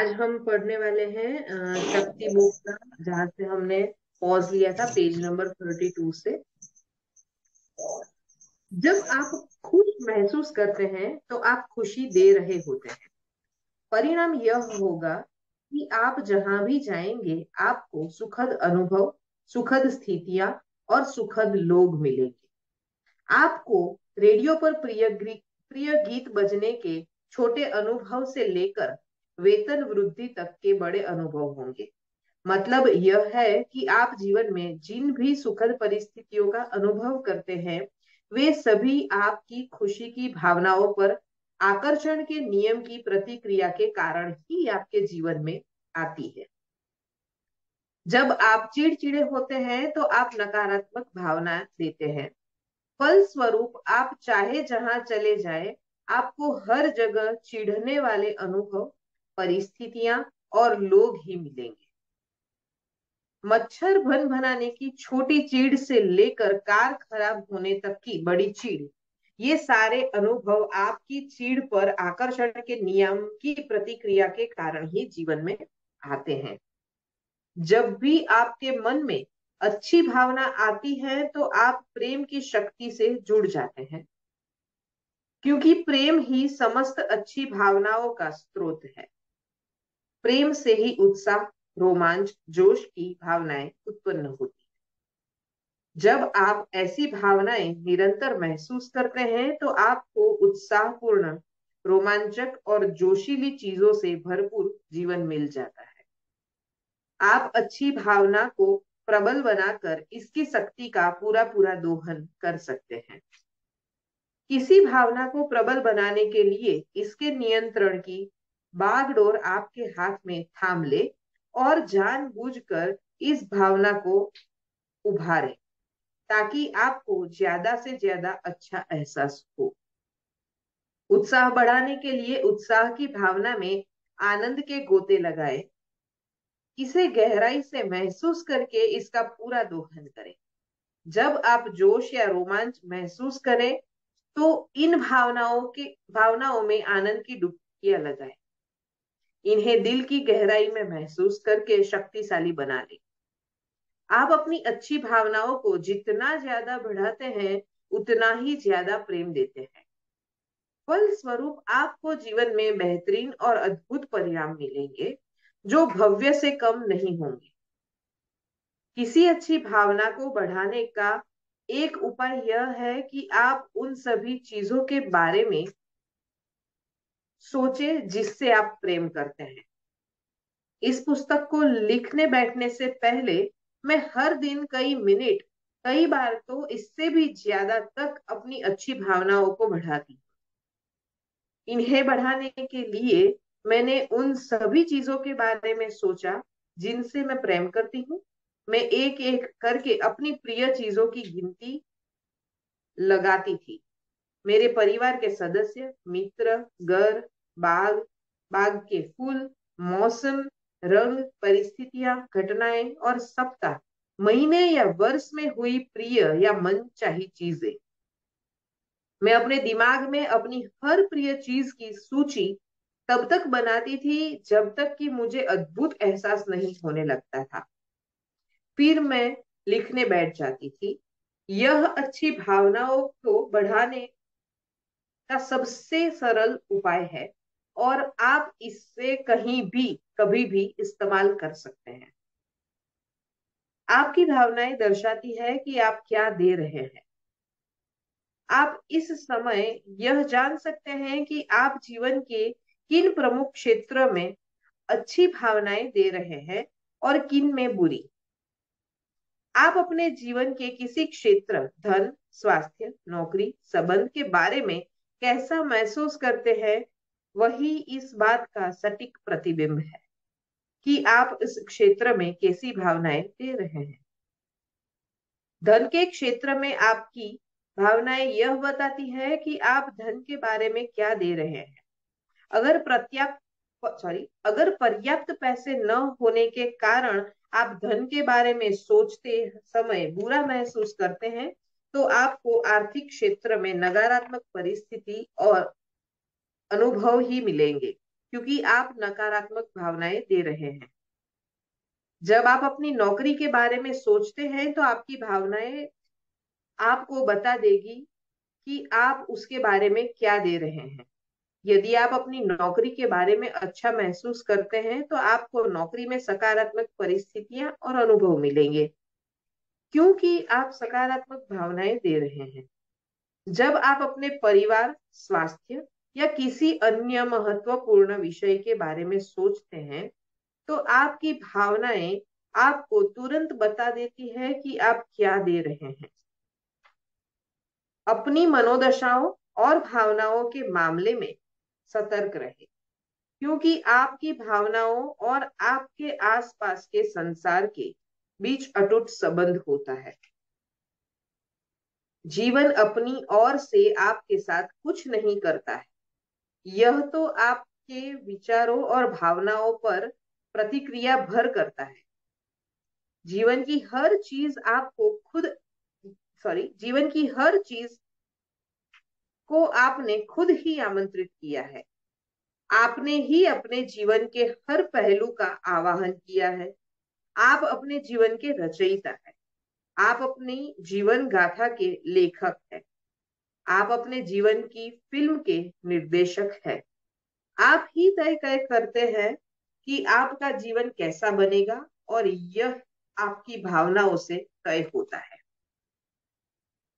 आज हम पढ़ने वाले हैं शक्ति बुक का, जहाँ से हमने पॉज लिया था पेज नंबर 32 से। जब आप खुश महसूस करते हैं तो आप खुशी दे रहे होते हैं। परिणाम यह होगा कि आप जहां भी जाएंगे आपको सुखद अनुभव, सुखद स्थितियां और सुखद लोग मिलेंगे। आपको रेडियो पर प्रिय गीत बजने के छोटे अनुभव से लेकर वेतन वृद्धि तक के बड़े अनुभव होंगे। मतलब यह है कि आप जीवन में जिन भी सुखद परिस्थितियों का अनुभव करते हैं, वे सभी आपकी खुशी की भावनाओं पर आकर्षण के नियम की प्रतिक्रिया के कारण ही आपके जीवन में आती है। जब आप चिड़चिड़े होते हैं तो आप नकारात्मक भावना देते हैं। फलस्वरूप आप चाहे जहां चले जाए, आपको हर जगह चिढ़ने वाले अनुभव, परिस्थितियां और लोग ही मिलेंगे। मच्छर भन भनाने की छोटी चीड़ से लेकर कार खराब होने तक की बड़ी चीड़, ये सारे अनुभव आपकी चीड़ पर आकर्षण के नियम की प्रतिक्रिया के कारण ही जीवन में आते हैं। जब भी आपके मन में अच्छी भावना आती है तो आप प्रेम की शक्ति से जुड़ जाते हैं, क्योंकि प्रेम ही समस्त अच्छी भावनाओं का स्रोत है। प्रेम से ही उत्साह, रोमांच, जोश की भावनाएं उत्पन्न होती हैं। जब आप ऐसी भावनाएं निरंतर महसूस करते हैं तो आपको उत्साहपूर्ण, रोमांचक और जोशीली चीजों से भरपूर जीवन मिल जाता है। आप अच्छी भावना को प्रबल बनाकर इसकी शक्ति का पूरा पूरा दोहन कर सकते हैं। किसी भावना को प्रबल बनाने के लिए इसके नियंत्रण की बागडोर आपके हाथ में थाम ले और जानबूझकर इस भावना को उभारे, ताकि आपको ज्यादा से ज्यादा अच्छा एहसास हो। उत्साह बढ़ाने के लिए उत्साह की भावना में आनंद के गोते लगाए। इसे गहराई से महसूस करके इसका पूरा दोहन करें। जब आप जोश या रोमांच महसूस करें तो इन भावनाओं में आनंद की डुबकियां लगाएं। इन्हें दिल की गहराई में महसूस करके शक्तिशाली बना लें। आप अपनी अच्छी भावनाओं को जितना ज्यादा बढ़ाते हैं, उतना ही ज्यादा प्रेम देते हैं। फलस्वरूप आपको जीवन में बेहतरीन और अद्भुत परिणाम मिलेंगे, जो भव्य से कम नहीं होंगे। किसी अच्छी भावना को बढ़ाने का एक उपाय यह है कि आप उन सभी चीजों के बारे में सोचे जिससे आप प्रेम करते हैं। इस पुस्तक को लिखने बैठने से पहले मैं हर दिन कई मिनट, कई बार तो इससे भी ज्यादा तक अपनी अच्छी भावनाओं को बढ़ाती। इन्हें बढ़ाने के लिए मैंने उन सभी चीजों के बारे में सोचा जिनसे मैं प्रेम करती हूँ। मैं एक एक करके अपनी प्रिय चीजों की गिनती लगाती थी। मेरे परिवार के सदस्य, मित्र, घर, बाग, बाग के फूल, मौसम, रंग, परिस्थितियां, घटनाएं और सप्ताह, महीने या वर्ष में हुई प्रिय या मनचाही चीजें। मैं अपने दिमाग में अपनी हर प्रिय चीज की सूची तब तक बनाती थी जब तक कि मुझे अद्भुत एहसास नहीं होने लगता था। फिर मैं लिखने बैठ जाती थी। यह अच्छी भावनाओं को बढ़ाने का सबसे सरल उपाय है और आप इससे कहीं भी कभी भी इस्तेमाल कर सकते हैं। आपकी भावनाएं दर्शाती है कि आप क्या दे रहे हैं। आप इस समय यह जान सकते हैं कि आप जीवन के किन प्रमुख क्षेत्रों में अच्छी भावनाएं दे रहे हैं और किन में बुरी। आप अपने जीवन के किसी क्षेत्र, धन, स्वास्थ्य, नौकरी, संबंध के बारे में कैसा महसूस करते हैं, वही इस बात का सटीक प्रतिबिंब है कि आप इस क्षेत्र में कैसी भावनाएं दे रहे हैं। धन के क्षेत्र में आपकी भावनाएं यह बताती है कि आप धन के बारे में क्या दे रहे हैं। अगर अगर पर्याप्त पैसे न होने के कारण आप धन के बारे में सोचते समय बुरा महसूस करते हैं, तो आपको आर्थिक क्षेत्र में नकारात्मक परिस्थिति और अनुभव ही मिलेंगे। क्योंकि आप नकारात्मक भावनाएं दे रहे हैं। जब आप अपनी नौकरी के बारे में सोचते हैं तो आपकी भावनाएं आपको बता देगी कि आप उसके बारे में क्या दे रहे हैं। यदि आप अपनी नौकरी के बारे में अच्छा महसूस करते हैं तो आपको नौकरी में सकारात्मक परिस्थितियां और अनुभव मिलेंगे, क्योंकि आप सकारात्मक भावनाएं दे रहे हैं। जब आप अपने परिवार, स्वास्थ्य या किसी अन्य महत्वपूर्ण विषय के बारे में सोचते हैं तो आपकी भावनाएं आपको तुरंत बता देती है कि आप क्या दे रहे हैं। अपनी मनोदशाओं और भावनाओं के मामले में सतर्क रहे, क्योंकि आपकी भावनाओं और आपके आसपास के संसार के बीच अटूट संबंध होता है। जीवन अपनी ओर से आपके साथ कुछ नहीं करता है, यह तो आपके विचारों और भावनाओं पर प्रतिक्रिया भर करता है। जीवन की हर चीज आपको खुद जीवन की हर चीज को आपने खुद ही आमंत्रित किया है। आपने ही अपने जीवन के हर पहलू का आवाहन किया है। आप अपने जीवन के रचयिता हैं। आप अपनी जीवन गाथा के लेखक हैं। आप अपने जीवन की फिल्म के निर्देशक हैं। आप ही तय करते हैं कि आपका जीवन कैसा बनेगा, और यह आपकी भावनाओं से तय होता है।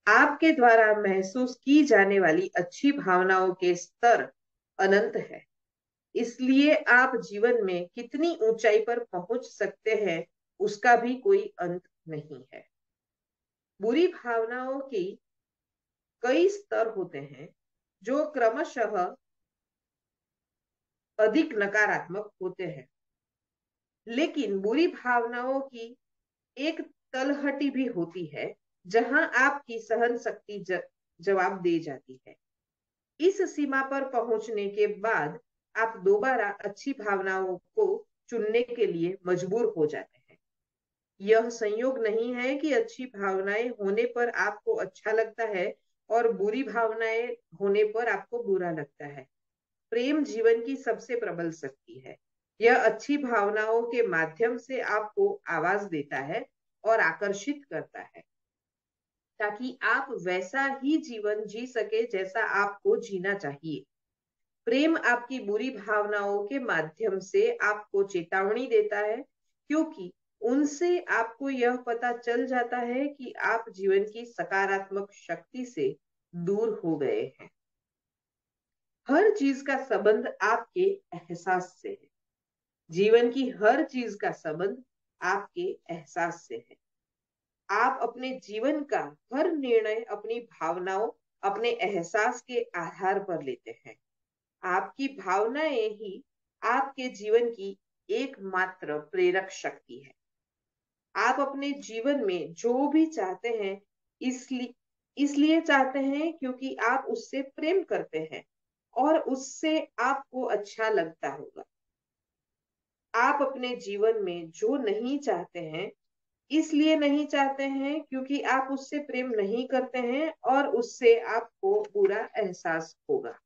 आपके द्वारा महसूस की जाने वाली अच्छी भावनाओं के स्तर अनंत है। इसलिए आप जीवन में कितनी ऊंचाई पर पहुंच सकते हैं उसका भी कोई अंत नहीं है। बुरी भावनाओं की कई स्तर होते हैं जो क्रमशः अधिक नकारात्मक होते हैं, लेकिन बुरी भावनाओं की एक तलहटी भी होती है जहां आपकी सहन शक्ति जवाब दे जाती है। इस सीमा पर पहुंचने के बाद आप दोबारा अच्छी भावनाओं को चुनने के लिए मजबूर हो जाते हैं। यह संयोग नहीं है कि अच्छी भावनाएं होने पर आपको अच्छा लगता है और बुरी भावनाएं होने पर आपको बुरा लगता है। प्रेम जीवन की सबसे प्रबल शक्ति है। यह अच्छी भावनाओं के माध्यम से आपको आवाज देता है और आकर्षित करता है, ताकि आप वैसा ही जीवन जी सके जैसा आपको जीना चाहिए। प्रेम आपकी बुरी भावनाओं के माध्यम से आपको चेतावनी देता है, क्योंकि उनसे आपको यह पता चल जाता है कि आप जीवन की सकारात्मक शक्ति से दूर हो गए हैं। हर चीज का संबंध आपके एहसास से है। जीवन की हर चीज का संबंध आपके एहसास से है। आप अपने जीवन का हर निर्णय अपनी भावनाओं, अपने एहसास के आधार पर लेते हैं। आपकी भावनाएं ही आपके जीवन की एकमात्र प्रेरक शक्ति है। आप अपने जीवन में जो भी चाहते हैं, इसलिए चाहते हैं क्योंकि आप उससे प्रेम करते हैं और उससे आपको अच्छा लगता होगा। आप अपने जीवन में जो नहीं चाहते हैं, इसलिए नहीं चाहते हैं क्योंकि आप उससे प्रेम नहीं करते हैं और उससे आपको बुरा एहसास होगा।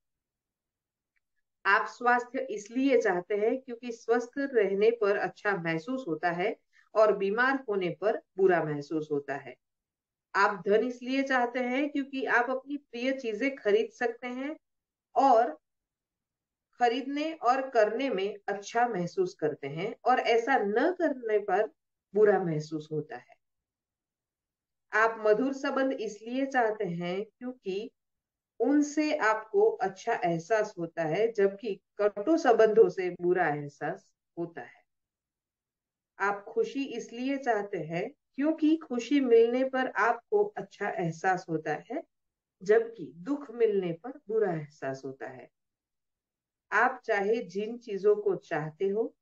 आप स्वास्थ्य इसलिए चाहते हैं क्योंकि स्वस्थ रहने पर अच्छा महसूस होता है और बीमार होने पर बुरा महसूस होता है। आप धन इसलिए चाहते हैं क्योंकि आप अपनी प्रिय चीजें खरीद सकते हैं और खरीदने और करने में अच्छा महसूस करते हैं, और ऐसा न करने पर बुरा महसूस होता है। आप मधुर संबंध इसलिए चाहते हैं क्योंकि उनसे आपको अच्छा एहसास होता है, जबकि कटु संबंधों से बुरा एहसास होता है। आप खुशी इसलिए चाहते हैं क्योंकि खुशी मिलने पर आपको अच्छा एहसास होता है, जबकि दुख मिलने पर बुरा एहसास होता है। आप चाहे जिन चीजों को चाहते हो,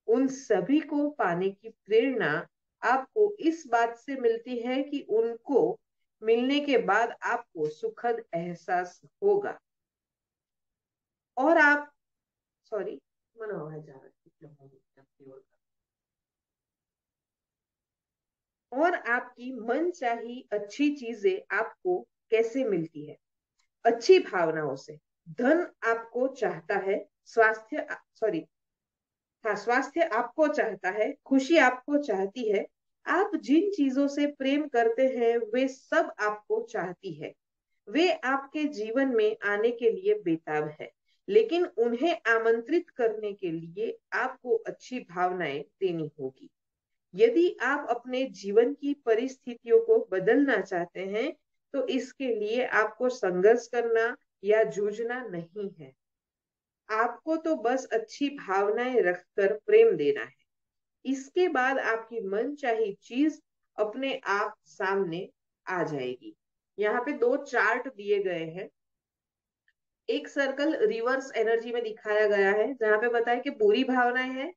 उन सभी को पाने की प्रेरणा आपको इस बात से मिलती है कि उनको मिलने के बाद आपको सुखद एहसास होगा और आप सॉरी मनोहर जा और आपकी मनचाही अच्छी चीजें आपको कैसे मिलती है? अच्छी भावनाओं से। धन आपको चाहता है, स्वास्थ्य सॉरी हाँ, स्वास्थ्य आपको चाहता है, खुशी आपको चाहती है। आप जिन चीजों से प्रेम करते हैं वे सब आपको चाहती है। वे आपके जीवन में आने के लिए बेताब है, लेकिन उन्हें आमंत्रित करने के लिए आपको अच्छी भावनाएं देनी होगी। यदि आप अपने जीवन की परिस्थितियों को बदलना चाहते हैं, तो इसके लिए आपको संघर्ष करना या जूझना नहीं है। आपको तो बस अच्छी भावनाएं रखकर प्रेम देना है। इसके बाद आपकी मनचाही चीज अपने आप सामने आ जाएगी। यहाँ पे दो चार्ट दिए गए हैं। एक सर्कल रिवर्स एनर्जी में दिखाया गया है, जहां पे बताया कि बुरी भावनाएं हैं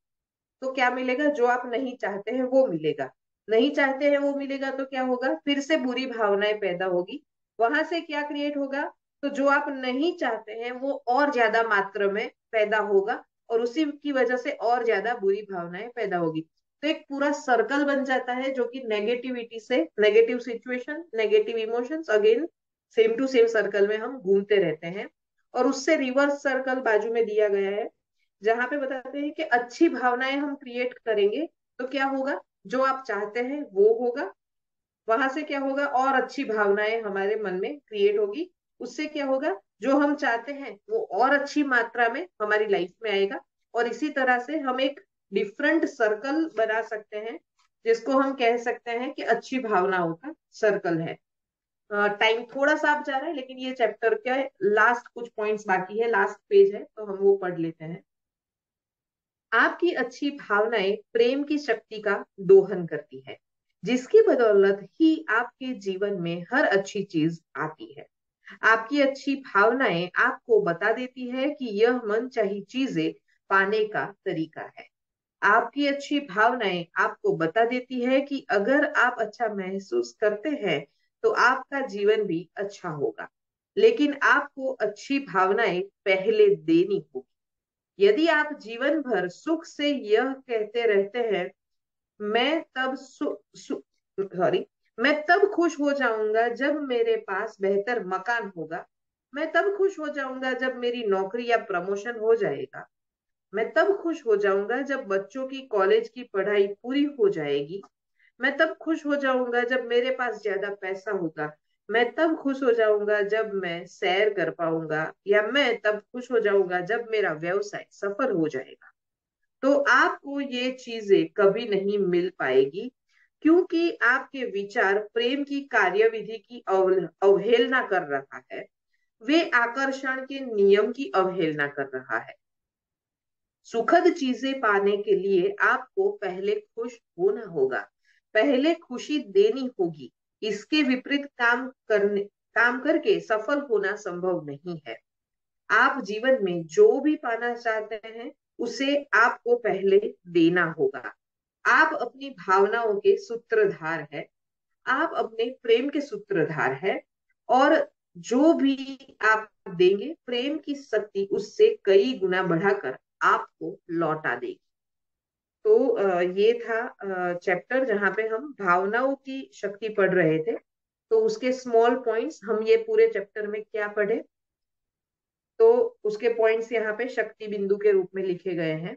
तो क्या मिलेगा, जो आप नहीं चाहते हैं वो मिलेगा। नहीं चाहते हैं वो मिलेगा तो क्या होगा, फिर से बुरी भावनाएं पैदा होगी। वहां से क्या क्रिएट होगा, तो जो आप नहीं चाहते हैं वो और ज्यादा मात्रा में पैदा होगा, और उसी की वजह से और ज्यादा बुरी भावनाएं पैदा होगी। तो एक पूरा सर्कल बन जाता है, जो कि नेगेटिविटी से, negative situation, negative emotions, again same to same circle में हम घूमते रहते हैं। और उससे रिवर्स सर्कल बाजू में दिया गया है, जहां पे बताते हैं कि अच्छी भावनाएं हम क्रिएट करेंगे तो क्या होगा, जो आप चाहते हैं वो होगा। वहां से क्या होगा, और अच्छी भावनाएं हमारे मन में क्रिएट होगी। उससे क्या होगा, जो हम चाहते हैं वो और अच्छी मात्रा में हमारी लाइफ में आएगा। और इसी तरह से हम एक डिफरेंट सर्कल बना सकते हैं, जिसको हम कह सकते हैं कि अच्छी भावनाओं का सर्कल है। टाइम थोड़ा सा आप जा रहा है, लेकिन ये चैप्टर के लास्ट कुछ पॉइंट्स बाकी है, लास्ट पेज है, तो हम वो पढ़ लेते हैं। आपकी अच्छी भावनाएं प्रेम की शक्ति का दोहन करती है, जिसकी बदौलत ही आपके जीवन में हर अच्छी चीज आती है। आपकी अच्छी भावनाएं आपको बता देती है कि यह मनचाही चीजें पाने का तरीका है। आपकी अच्छी भावनाएं आपको बता देती है कि अगर आप अच्छा महसूस करते हैं तो आपका जीवन भी अच्छा होगा। लेकिन आपको अच्छी भावनाएं पहले देनी होगी। यदि आप जीवन भर सुख से यह कहते रहते हैं, मैं तब सॉरी मैं तब खुश हो जाऊंगा जब मेरे पास बेहतर मकान होगा, मैं तब खुश हो जाऊंगा जब मेरी नौकरी या प्रमोशन हो जाएगा, मैं तब खुश हो जाऊंगा जब बच्चों की कॉलेज की पढ़ाई पूरी हो जाएगी, मैं तब खुश हो जाऊंगा जब मेरे पास ज्यादा पैसा होगा, मैं तब खुश हो जाऊंगा जब मैं सैर कर पाऊंगा, या मैं तब खुश हो जाऊंगा जब मेरा व्यवसाय सफल हो जाएगा। तो आपको ये चीजें कभी नहीं मिल पाएगी, क्योंकि आपके विचार प्रेम की कार्यविधि की अवहेलना कर रहा है। वे आकर्षण के नियम की अवहेलना कर रहा है। सुखद चीजें पाने के लिए आपको पहले खुश होना होगा, पहले खुशी देनी होगी। इसके विपरीत काम करके सफल होना संभव नहीं है। आप जीवन में जो भी पाना चाहते हैं उसे आपको पहले देना होगा। आप अपनी भावनाओं के सूत्रधार है, आप अपने प्रेम के सूत्रधार है, और जो भी आप देंगे प्रेम की शक्ति उससे कई गुना बढ़ाकर आपको लौटा देगी। तो ये था चैप्टर जहां पे हम भावनाओं की शक्ति पढ़ रहे थे। तो उसके स्मॉल पॉइंट्स, हम ये पूरे चैप्टर में क्या पढ़े, तो उसके पॉइंट्स यहाँ पे शक्ति बिंदु के रूप में लिखे गए हैं।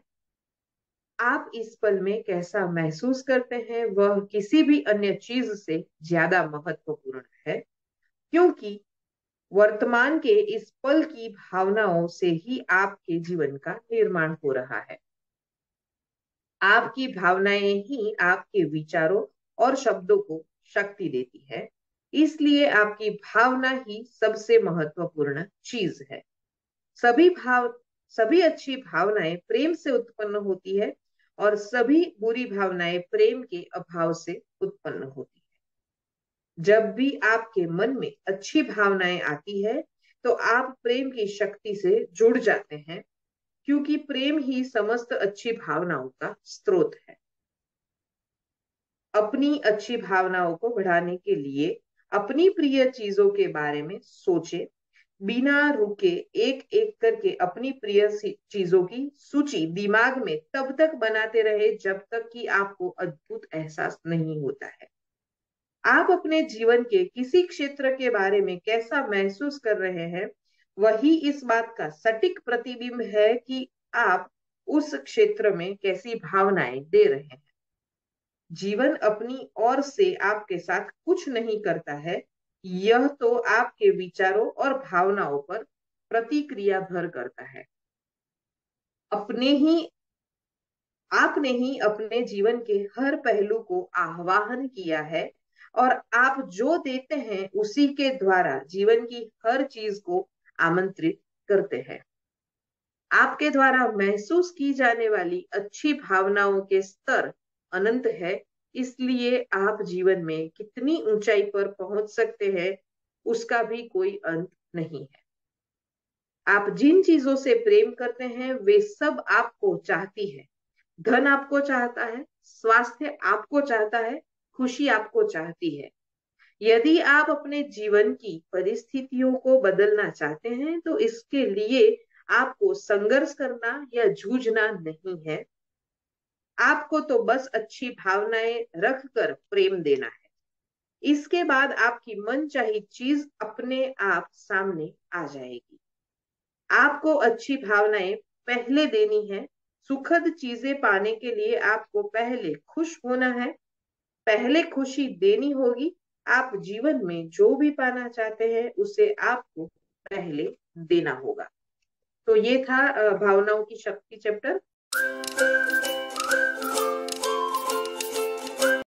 आप इस पल में कैसा महसूस करते हैं वह किसी भी अन्य चीज से ज्यादा महत्वपूर्ण है, क्योंकि वर्तमान के इस पल की भावनाओं से ही आपके जीवन का निर्माण हो रहा है। आपकी भावनाएं ही आपके विचारों और शब्दों को शक्ति देती है। इसलिए आपकी भावना ही सबसे महत्वपूर्ण चीज है। सभी भाव सभी अच्छी भावनाएं प्रेम से उत्पन्न होती है, और सभी बुरी भावनाएं प्रेम के अभाव से उत्पन्न होती है। जब भी आपके मन में अच्छी भावनाएं आती है तो आप प्रेम की शक्ति से जुड़ जाते हैं, क्योंकि प्रेम ही समस्त अच्छी भावनाओं का स्रोत है। अपनी अच्छी भावनाओं को बढ़ाने के लिए अपनी प्रिय चीजों के बारे में सोचे। बिना रुके एक एक करके अपनी प्रिय चीजों की सूची दिमाग में तब तक बनाते रहे जब तक कि आपको अद्भुत एहसास नहीं होता है। आप अपने जीवन के किसी क्षेत्र के बारे में कैसा महसूस कर रहे हैं वही इस बात का सटीक प्रतिबिंब है कि आप उस क्षेत्र में कैसी भावनाएं दे रहे हैं। जीवन अपनी ओर से आपके साथ कुछ नहीं करता है, यह तो आपके विचारों और भावनाओं पर प्रतिक्रिया भर करता है। अपने ही आपने ही अपने जीवन के हर पहलू को आह्वान किया है, और आप जो देते हैं उसी के द्वारा जीवन की हर चीज को आमंत्रित करते हैं। आपके द्वारा महसूस की जाने वाली अच्छी भावनाओं के स्तर अनंत है, इसलिए आप जीवन में कितनी ऊंचाई पर पहुंच सकते हैं उसका भी कोई अंत नहीं है। आप जिन चीजों से प्रेम करते हैं वे सब आपको चाहती है। धन आपको चाहता है, स्वास्थ्य आपको चाहता है, खुशी आपको चाहती है। यदि आप अपने जीवन की परिस्थितियों को बदलना चाहते हैं तो इसके लिए आपको संघर्ष करना या जूझना नहीं है। आपको तो बस अच्छी भावनाएं रखकर प्रेम देना है। इसके बाद आपकी मनचाही चीज अपने आप सामने आ जाएगी। आपको अच्छी भावनाएं पहले देनी है। सुखद चीजें पाने के लिए आपको पहले खुश होना है, पहले खुशी देनी होगी। आप जीवन में जो भी पाना चाहते हैं उसे आपको पहले देना होगा। तो ये था भावनाओं की शक्ति चैप्टर।